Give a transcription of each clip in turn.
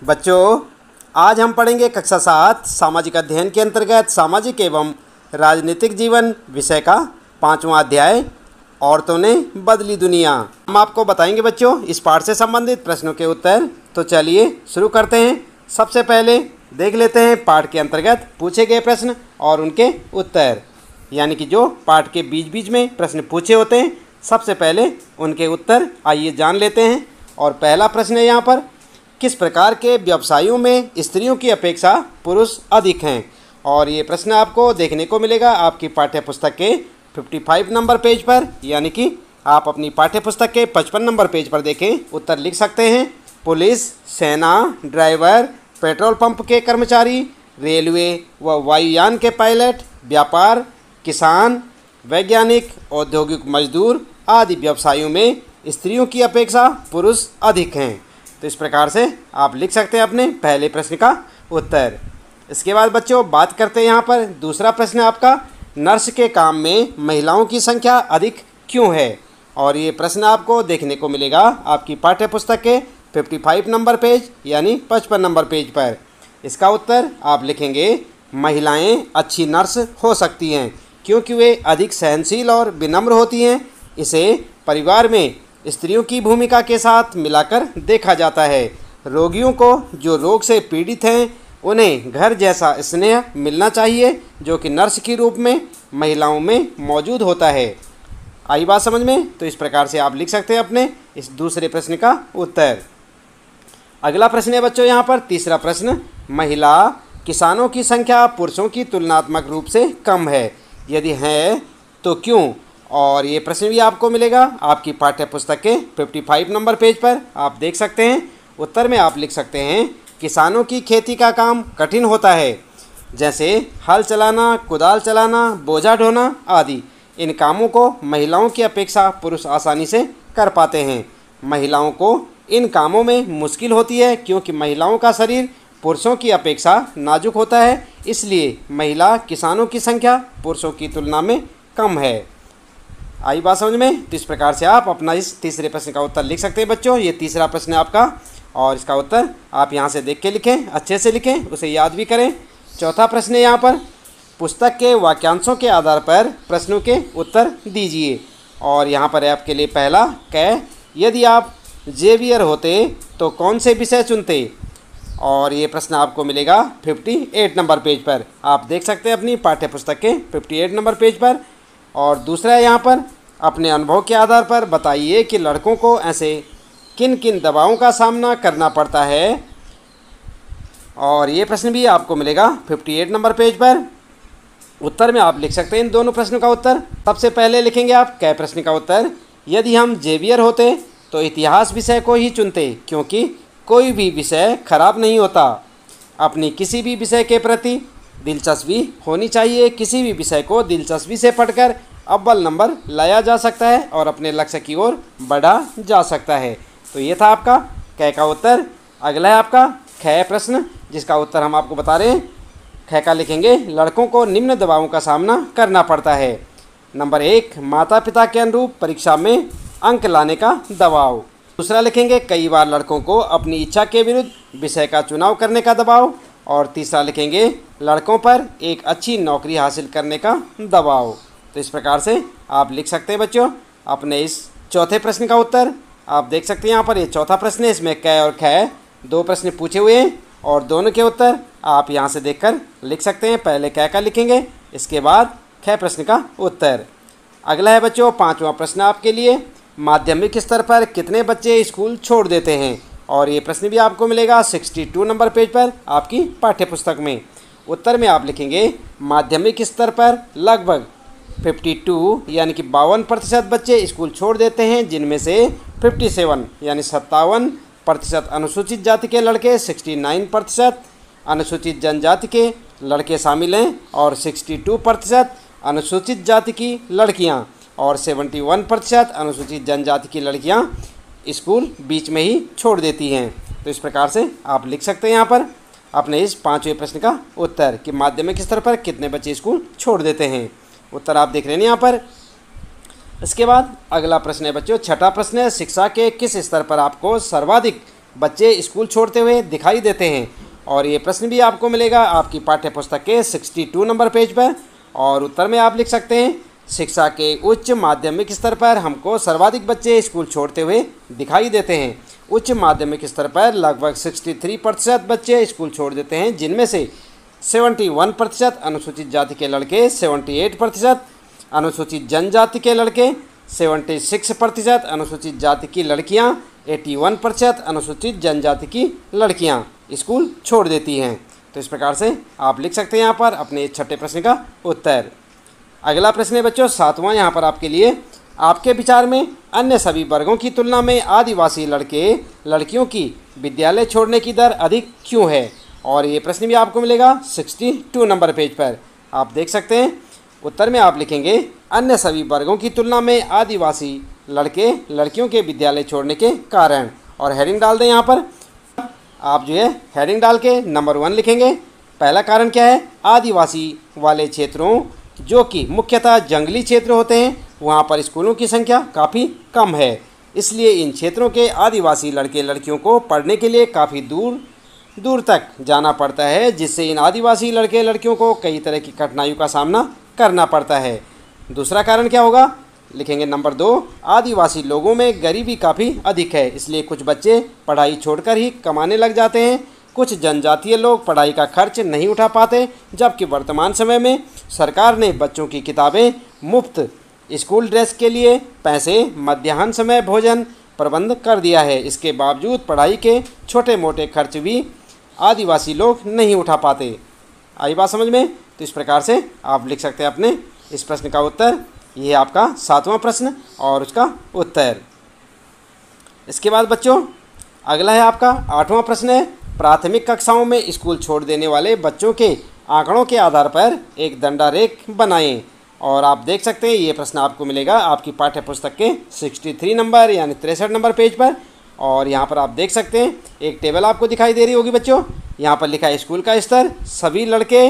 बच्चों, आज हम पढ़ेंगे कक्षा 7 सामाजिक अध्ययन के अंतर्गत सामाजिक एवं राजनीतिक जीवन विषय का 5वां अध्याय औरतों ने बदली दुनिया। हम आपको बताएंगे बच्चों इस पाठ से संबंधित प्रश्नों के उत्तर। तो चलिए शुरू करते हैं। सबसे पहले देख लेते हैं पाठ के अंतर्गत पूछे गए प्रश्न और उनके उत्तर, यानी कि जो पाठ के बीच बीच में प्रश्न पूछे होते हैं सबसे पहले उनके उत्तर आइए जान लेते हैं। और पहला प्रश्न है यहाँ पर, किस प्रकार के व्यवसायों में स्त्रियों की अपेक्षा पुरुष अधिक हैं। और ये प्रश्न आपको देखने को मिलेगा आपकी पाठ्य पुस्तक के 55 नंबर पेज पर, यानी कि आप अपनी पाठ्य पुस्तक के 55 नंबर पेज पर देखें। उत्तर लिख सकते हैं, पुलिस, सेना, ड्राइवर, पेट्रोल पंप के कर्मचारी, रेलवे व वायुयान के पायलट, व्यापार, किसान, वैज्ञानिक, औद्योगिक मजदूर आदि व्यवसायों में स्त्रियों की अपेक्षा पुरुष अधिक हैं। तो इस प्रकार से आप लिख सकते हैं अपने पहले प्रश्न का उत्तर। इसके बाद बच्चों बात करते हैं यहाँ पर दूसरा प्रश्न आपका, नर्स के काम में महिलाओं की संख्या अधिक क्यों है। और ये प्रश्न आपको देखने को मिलेगा आपकी पाठ्य पुस्तक के 55 नंबर पेज यानी 55 नंबर पेज पर। इसका उत्तर आप लिखेंगे, महिलाएं अच्छी नर्स हो सकती हैं क्योंकि वे अधिक सहनशील और विनम्र होती हैं। इसे परिवार में स्त्रियों की भूमिका के साथ मिलाकर देखा जाता है। रोगियों को जो रोग से पीड़ित हैं उन्हें घर जैसा स्नेह मिलना चाहिए जो कि नर्स के रूप में महिलाओं में मौजूद होता है। आई बात समझ में। तो इस प्रकार से आप लिख सकते हैं अपने इस दूसरे प्रश्न का उत्तर। अगला प्रश्न है बच्चों यहाँ पर तीसरा प्रश्न, महिला किसानों की संख्या पुरुषों की तुलनात्मक रूप से कम है, यदि है तो क्यों। और ये प्रश्न भी आपको मिलेगा आपकी पाठ्य पुस्तक के 55 नंबर पेज पर, आप देख सकते हैं। उत्तर में आप लिख सकते हैं, किसानों की खेती का काम कठिन होता है, जैसे हल चलाना, कुदाल चलाना, बोझा ढोना आदि। इन कामों को महिलाओं की अपेक्षा पुरुष आसानी से कर पाते हैं। महिलाओं को इन कामों में मुश्किल होती है क्योंकि महिलाओं का शरीर पुरुषों की अपेक्षा नाजुक होता है, इसलिए महिला किसानों की संख्या पुरुषों की तुलना में कम है। आई बात समझ में। तो इस प्रकार से आप अपना इस तीसरे प्रश्न का उत्तर लिख सकते हैं बच्चों। ये तीसरा प्रश्न है आपका और इसका उत्तर आप यहाँ से देख के लिखें, अच्छे से लिखें, उसे याद भी करें। चौथा प्रश्न है यहाँ पर, पुस्तक के वाक्यांशों के आधार पर प्रश्नों के उत्तर दीजिए। और यहाँ पर है आपके लिए पहला, क यदि आप जेवियर होते तो कौन से विषय चुनते। और ये प्रश्न आपको मिलेगा 58 नंबर पेज पर, आप देख सकते हैं अपनी पाठ्य पुस्तक के 58 नंबर पेज पर। और दूसरा है यहाँ पर, अपने अनुभव के आधार पर बताइए कि लड़कों को ऐसे किन किन दबावों का सामना करना पड़ता है। और ये प्रश्न भी आपको मिलेगा 58 नंबर पेज पर। उत्तर में आप लिख सकते हैं इन दोनों प्रश्नों का उत्तर। सबसे पहले लिखेंगे आप क प्रश्न का उत्तर, यदि हम जेवियर होते तो इतिहास विषय को ही चुनते क्योंकि कोई भी विषय खराब नहीं होता। अपनी किसी भी विषय के प्रति दिलचस्पी होनी चाहिए, किसी भी विषय को दिलचस्पी से पढ़कर अव्वल नंबर लाया जा सकता है और अपने लक्ष्य की ओर बढ़ा जा सकता है। तो ये था आपका क का उत्तर। अगला है आपका ख प्रश्न, जिसका उत्तर हम आपको बता रहे हैं। ख का लिखेंगे, लड़कों को निम्न दबावों का सामना करना पड़ता है। नंबर 1, माता पिता के अनुरूप परीक्षा में अंक लाने का दबाव। दूसरा लिखेंगे, कई बार लड़कों को अपनी इच्छा के विरुद्ध विषय का चुनाव करने का दबाव। और तीसरा लिखेंगे, लड़कों पर एक अच्छी नौकरी हासिल करने का दबाव। तो इस प्रकार से आप लिख सकते हैं बच्चों अपने इस चौथे प्रश्न का उत्तर। आप देख सकते हैं यहाँ पर ये चौथा प्रश्न है, इसमें क और ख दो प्रश्न पूछे हुए हैं और दोनों के उत्तर आप यहाँ से देखकर लिख सकते हैं। पहले क का लिखेंगे, इसके बाद ख प्रश्न का उत्तर। अगला है बच्चों 5वां प्रश्न आपके लिए, माध्यमिक स्तर पर कितने बच्चे स्कूल छोड़ देते हैं। और ये प्रश्न भी आपको मिलेगा 62 नंबर पेज पर आपकी पाठ्य पुस्तक में। उत्तर में आप लिखेंगे, माध्यमिक स्तर पर लगभग 52 यानी कि 52% बच्चे स्कूल छोड़ देते हैं, जिनमें से 57 यानी 57% अनुसूचित जाति के लड़के, 69% अनुसूचित जनजाति के लड़के शामिल हैं और 62% अनुसूचित जाति की लड़कियां और 71% अनुसूचित जनजाति की लड़कियां स्कूल बीच में ही छोड़ देती हैं। तो इस प्रकार से आप लिख सकते हैं यहाँ पर अपने इस 5वें प्रश्न का उत्तर कि माध्यमिक स्तर पर कितने बच्चे स्कूल छोड़ देते हैं। उत्तर आप देख रहे हैं यहाँ पर। इसके बाद अगला प्रश्न है बच्चों 6ठा प्रश्न है, शिक्षा के किस स्तर पर आपको सर्वाधिक बच्चे स्कूल छोड़ते हुए दिखाई देते हैं। और ये प्रश्न भी आपको मिलेगा आपकी पाठ्य पुस्तक के 62 नंबर पेज पर। और उत्तर में आप लिख सकते हैं, शिक्षा के उच्च माध्यमिक स्तर पर हमको सर्वाधिक बच्चे स्कूल छोड़ते हुए दिखाई देते हैं। उच्च माध्यमिक स्तर पर लगभग 63% बच्चे स्कूल छोड़ देते हैं, जिनमें से 71% अनुसूचित जाति के लड़के, 78% अनुसूचित जनजाति के लड़के, 76% अनुसूचित जाति की लड़कियां, 81% अनुसूचित जनजाति की लड़कियां स्कूल छोड़ देती हैं। तो इस प्रकार से आप लिख सकते हैं यहाँ पर अपने छठे प्रश्न का उत्तर। अगला प्रश्न है बच्चों 7वां यहाँ पर आपके लिए, आपके विचार में अन्य सभी वर्गों की तुलना में आदिवासी लड़के लड़कियों की विद्यालय छोड़ने की दर अधिक क्यों है? और ये प्रश्न भी आपको मिलेगा 62 नंबर पेज पर। आप देख सकते हैं, उत्तर में आप लिखेंगे अन्य सभी वर्गों की तुलना में आदिवासी लड़के लड़कियों के विद्यालय छोड़ने के कारण। और हेडिंग डाल दें यहाँ पर, आप जो है हेडिंग डाल के नंबर 1 लिखेंगे। पहला कारण क्या है? आदिवासी वाले क्षेत्रों जो कि मुख्यतः जंगली क्षेत्र होते हैं, वहाँ पर स्कूलों की संख्या काफ़ी कम है, इसलिए इन क्षेत्रों के आदिवासी लड़के लड़कियों को पढ़ने के लिए काफ़ी दूर दूर तक जाना पड़ता है, जिससे इन आदिवासी लड़के लड़कियों को कई तरह की कठिनाइयों का सामना करना पड़ता है। दूसरा कारण क्या होगा? लिखेंगे नंबर 2, आदिवासी लोगों में गरीबी काफ़ी अधिक है, इसलिए कुछ बच्चे पढ़ाई छोड़कर ही कमाने लग जाते हैं। कुछ जनजातीय लोग पढ़ाई का खर्च नहीं उठा पाते, जबकि वर्तमान समय में सरकार ने बच्चों की किताबें, मुफ्त स्कूल ड्रेस के लिए पैसे, मध्याह्न समय भोजन प्रबंध कर दिया है। इसके बावजूद पढ़ाई के छोटे मोटे खर्च भी आदिवासी लोग नहीं उठा पाते। आई बात समझ में? तो इस प्रकार से आप लिख सकते हैं अपने इस प्रश्न का उत्तर। ये है आपका 7वां प्रश्न और उसका उत्तर। इसके बाद बच्चों अगला है आपका 8वां प्रश्न है, प्राथमिक कक्षाओं में स्कूल छोड़ देने वाले बच्चों के आंकड़ों के आधार पर एक दंडारेख बनाएं। और आप देख सकते हैं ये प्रश्न आपको मिलेगा आपकी पाठ्य पुस्तक के 63 नंबर यानी 63 नंबर पेज पर। और यहाँ पर आप देख सकते हैं एक टेबल आपको दिखाई दे रही होगी बच्चों। यहाँ पर लिखा है स्कूल का स्तर, सभी लड़के,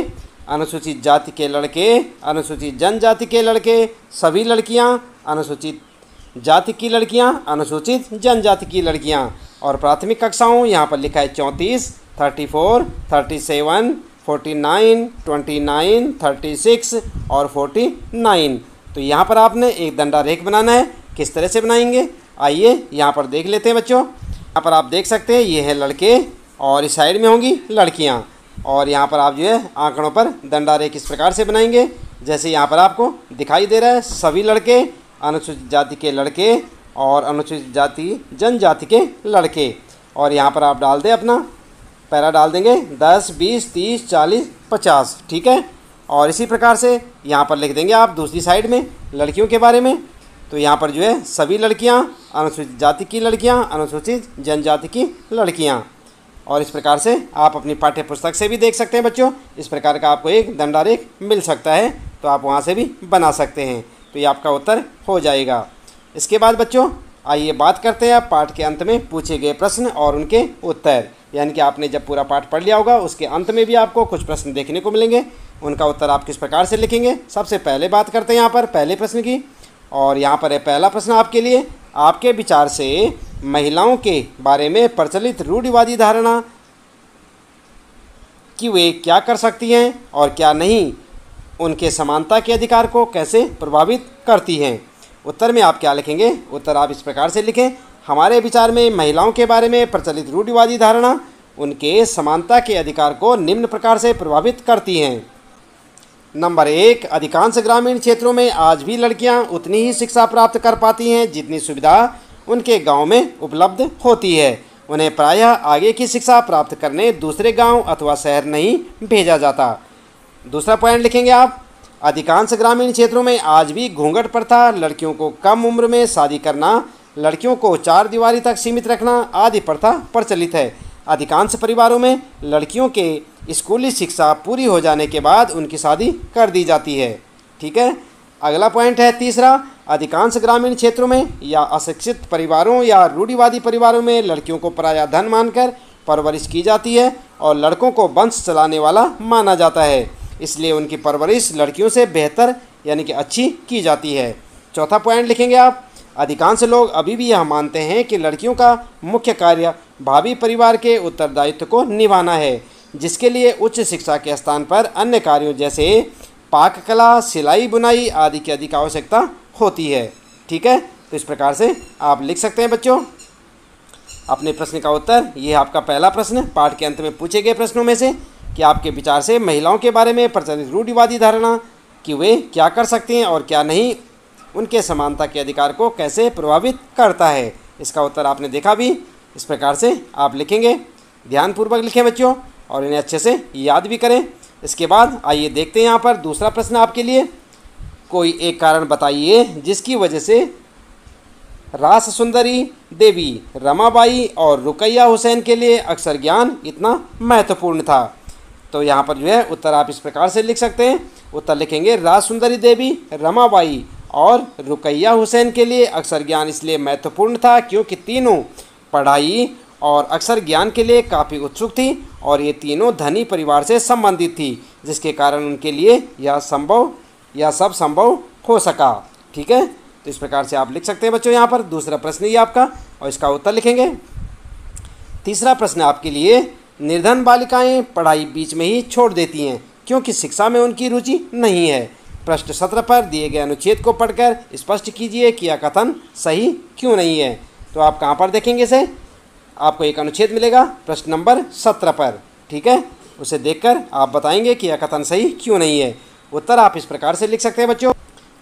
अनुसूचित जाति के लड़के, अनुसूचित जनजाति के लड़के, सभी लड़कियाँ, अनुसूचित जाति की लड़कियाँ, अनुसूचित जनजाति की लड़कियाँ। और प्राथमिक कक्षाओं यहाँ पर लिखा है 34, 34, 37, 49, 29, 36 और 49। तो यहाँ पर आपने एक दंडारेख बनाना है। किस तरह से बनाएंगे आइए यहाँ पर देख लेते हैं बच्चों। यहाँ पर आप देख सकते हैं ये है लड़के और इस साइड में होंगी लड़कियाँ। और यहाँ पर आप जो है आंकड़ों पर दंडारेख इस प्रकार से बनाएंगे जैसे यहाँ पर आपको दिखाई दे रहा है, सभी लड़के, अनुसूचित जाति के लड़के और अनुसूचित जाति जनजाति के लड़के। और यहाँ पर आप डाल दें अपना पैरा डाल देंगे 10, 20, 30, 40, 50, ठीक है। और इसी प्रकार से यहाँ पर लिख देंगे आप दूसरी साइड में लड़कियों के बारे में। तो यहाँ पर जो है सभी लड़कियाँ, अनुसूचित जाति की लड़कियाँ, अनुसूचित जनजाति की लड़कियाँ। और इस प्रकार से आप अपनी पाठ्य पुस्तक से भी देख सकते हैं बच्चों, इस प्रकार का आपको एक दंडारेख मिल सकता है, तो आप वहाँ से भी बना सकते हैं। तो ये आपका उत्तर हो जाएगा। इसके बाद बच्चों आइए बात करते हैं आप पाठ के अंत में पूछे गए प्रश्न और उनके उत्तर। यानी कि आपने जब पूरा पाठ पढ़ लिया होगा उसके अंत में भी आपको कुछ प्रश्न देखने को मिलेंगे, उनका उत्तर आप किस प्रकार से लिखेंगे। सबसे पहले बात करते हैं यहाँ पर पहले प्रश्न की। और यहाँ पर है पहला प्रश्न आपके लिए, आपके विचार से महिलाओं के बारे में प्रचलित रूढ़िवादी धारणा कि वे क्या कर सकती हैं और क्या नहीं, उनके समानता के अधिकार को कैसे प्रभावित करती हैं। उत्तर में आप क्या लिखेंगे? उत्तर आप इस प्रकार से लिखें, हमारे विचार में महिलाओं के बारे में प्रचलित रूढ़िवादी धारणा उनके समानता के अधिकार को निम्न प्रकार से प्रभावित करती हैं। नंबर 1, अधिकांश ग्रामीण क्षेत्रों में आज भी लड़कियां उतनी ही शिक्षा प्राप्त कर पाती हैं जितनी सुविधा उनके गांव में उपलब्ध होती है। उन्हें प्रायः आगे की शिक्षा प्राप्त करने दूसरे गांव अथवा शहर नहीं भेजा जाता। दूसरा पॉइंट लिखेंगे आप, अधिकांश ग्रामीण क्षेत्रों में आज भी घूंघट प्रथा, लड़कियों को कम उम्र में शादी करना, लड़कियों को चार दीवारी तक सीमित रखना आदि प्रथा प्रचलित है। अधिकांश परिवारों में लड़कियों के स्कूली शिक्षा पूरी हो जाने के बाद उनकी शादी कर दी जाती है। ठीक है। अगला पॉइंट है तीसरा, अधिकांश ग्रामीण क्षेत्रों में या अशिक्षित परिवारों या रूढ़िवादी परिवारों में लड़कियों को पराया धन मानकर परवरिश की जाती है और लड़कों को वंश चलाने वाला माना जाता है, इसलिए उनकी परवरिश लड़कियों से बेहतर यानी कि अच्छी की जाती है। चौथा पॉइंट लिखेंगे आप, अधिकांश लोग अभी भी यह मानते हैं कि लड़कियों का मुख्य कार्य भावी परिवार के उत्तरदायित्व को निभाना है, जिसके लिए उच्च शिक्षा के स्थान पर अन्य कार्यों जैसे पाक कला, सिलाई बुनाई आदि की अधिक आवश्यकता होती है। ठीक है, तो इस प्रकार से आप लिख सकते हैं बच्चों अपने प्रश्न का उत्तर। ये आपका पहला प्रश्न पाठ के अंत में पूछे गए प्रश्नों में से कि आपके विचार से महिलाओं के बारे में प्रचलित रूढ़िवादी धारणा कि वे क्या कर सकती हैं और क्या नहीं, उनके समानता के अधिकार को कैसे प्रभावित करता है। इसका उत्तर आपने देखा भी। इस प्रकार से आप लिखेंगे, ध्यानपूर्वक लिखें बच्चों और इन्हें अच्छे से याद भी करें। इसके बाद आइए देखते हैं यहाँ पर दूसरा प्रश्न आपके लिए। कोई एक कारण बताइए जिसकी वजह से रास सुंदरी देवी, रमाबाई और रुकैया हुसैन के लिए अक्षर ज्ञान इतना महत्वपूर्ण था। तो यहाँ पर जो है उत्तर आप इस प्रकार से लिख सकते हैं। उत्तर लिखेंगे, रास सुंदरी देवी, रमाबाई और रुकैया हुसैन के लिए अक्षर ज्ञान इसलिए महत्वपूर्ण था क्योंकि तीनों पढ़ाई और अक्षर ज्ञान के लिए काफ़ी उत्सुक थी और ये तीनों धनी परिवार से संबंधित थी, जिसके कारण उनके लिए यह सब संभव हो सका। ठीक है, तो इस प्रकार से आप लिख सकते हैं बच्चों यहाँ पर दूसरा प्रश्न ही आपका और इसका उत्तर लिखेंगे। तीसरा प्रश्न आपके लिए, निर्धन बालिकाएं पढ़ाई बीच में ही छोड़ देती हैं क्योंकि शिक्षा में उनकी रुचि नहीं है। पृष्ठ 17 पर दिए गए अनुच्छेद को पढ़कर स्पष्ट कीजिए कि यह कथन सही क्यों नहीं है। तो आप कहाँ पर देखेंगे इसे, आपको एक अनुच्छेद मिलेगा प्रश्न नंबर 17 पर। ठीक है, उसे देखकर आप बताएंगे कि यह कथन सही क्यों नहीं है। उत्तर आप इस प्रकार से लिख सकते हैं बच्चों।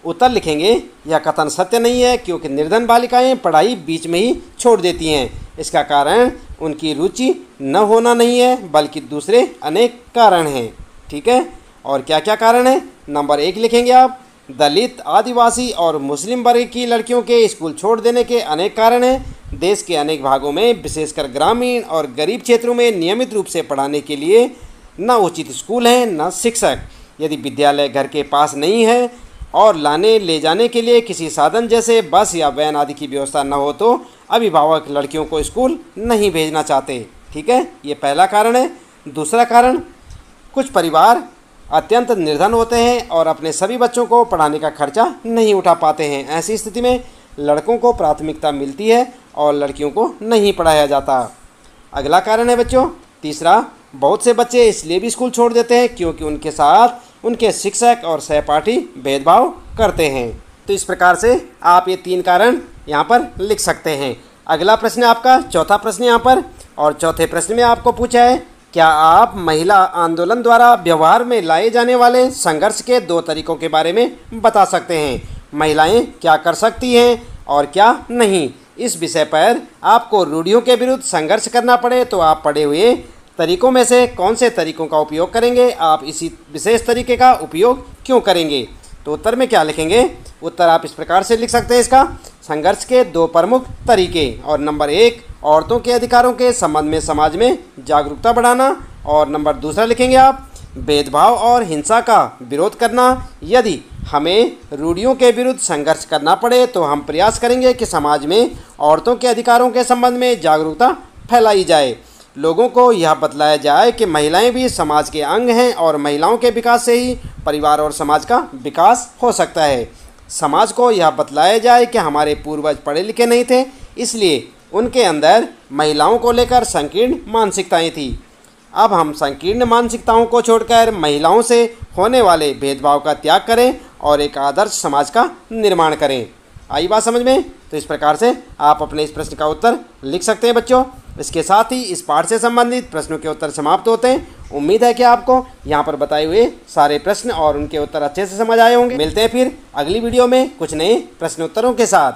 उत्तर लिखेंगे, यह कथन सत्य नहीं है क्योंकि निर्धन बालिकाएं पढ़ाई बीच में ही छोड़ देती हैं। इसका कारण उनकी रुचि न होना नहीं है बल्कि दूसरे अनेक कारण हैं। ठीक है, और क्या क्या कारण है। नंबर 1 लिखेंगे आप, दलित, आदिवासी और मुस्लिम वर्ग की लड़कियों के स्कूल छोड़ देने के अनेक कारण हैं। देश के अनेक भागों में विशेषकर ग्रामीण और गरीब क्षेत्रों में नियमित रूप से पढ़ाने के लिए न उचित स्कूल हैं न शिक्षक। यदि विद्यालय घर के पास नहीं है और लाने ले जाने के लिए किसी साधन जैसे बस या वैन आदि की व्यवस्था न हो तो अभिभावक लड़कियों को स्कूल नहीं भेजना चाहते। ठीक है, ये पहला कारण है। दूसरा कारण, कुछ परिवार अत्यंत निर्धन होते हैं और अपने सभी बच्चों को पढ़ाने का खर्चा नहीं उठा पाते हैं। ऐसी स्थिति में लड़कों को प्राथमिकता मिलती है और लड़कियों को नहीं पढ़ाया जाता। अगला कारण है बच्चों तीसरा, बहुत से बच्चे इसलिए भी स्कूल छोड़ देते हैं क्योंकि उनके साथ उनके शिक्षक और सहपाठी भेदभाव करते हैं। तो इस प्रकार से आप ये 3 कारण यहाँ पर लिख सकते हैं। अगला प्रश्न आपका चौथा प्रश्न यहाँ पर, और चौथे प्रश्न में आपको पूछा है, क्या आप महिला आंदोलन द्वारा व्यवहार में लाए जाने वाले संघर्ष के 2 तरीकों के बारे में बता सकते हैं। महिलाएं क्या कर सकती हैं और क्या नहीं। इस विषय पर आपको रूढ़ियों के विरुद्ध संघर्ष करना पड़े तो आप पढ़े हुए तरीकों में से कौन से तरीकों का उपयोग करेंगे, आप इसी विशेष तरीके का उपयोग क्यों करेंगे। तो उत्तर में क्या लिखेंगे। उत्तर आप इस प्रकार से लिख सकते हैं इसका, संघर्ष के 2 प्रमुख तरीके। और नंबर 1, औरतों के अधिकारों के संबंध में समाज में जागरूकता बढ़ाना। और नंबर 2 लिखेंगे आप, भेदभाव और हिंसा का विरोध करना। यदि हमें रूढ़ियों के विरुद्ध संघर्ष करना पड़े तो हम प्रयास करेंगे कि समाज में औरतों के अधिकारों के संबंध में जागरूकता फैलाई जाए। लोगों को यह बतलाया जाए कि महिलाएं भी समाज के अंग हैं और महिलाओं के विकास से ही परिवार और समाज का विकास हो सकता है। समाज को यह बतलाया जाए कि हमारे पूर्वज पढ़े लिखे नहीं थे, इसलिए उनके अंदर महिलाओं को लेकर संकीर्ण मानसिकताएं थी। अब हम संकीर्ण मानसिकताओं को छोड़कर महिलाओं से होने वाले भेदभाव का त्याग करें और एक आदर्श समाज का निर्माण करें। आई बात समझ में। तो इस प्रकार से आप अपने इस प्रश्न का उत्तर लिख सकते हैं बच्चों। इसके साथ ही इस पाठ से संबंधित प्रश्नों के उत्तर समाप्त होते हैं। उम्मीद है कि आपको यहाँ पर बताए हुए सारे प्रश्न और उनके उत्तर अच्छे से समझ आए होंगे। मिलते हैं फिर अगली वीडियो में कुछ नए प्रश्न उत्तरों के साथ।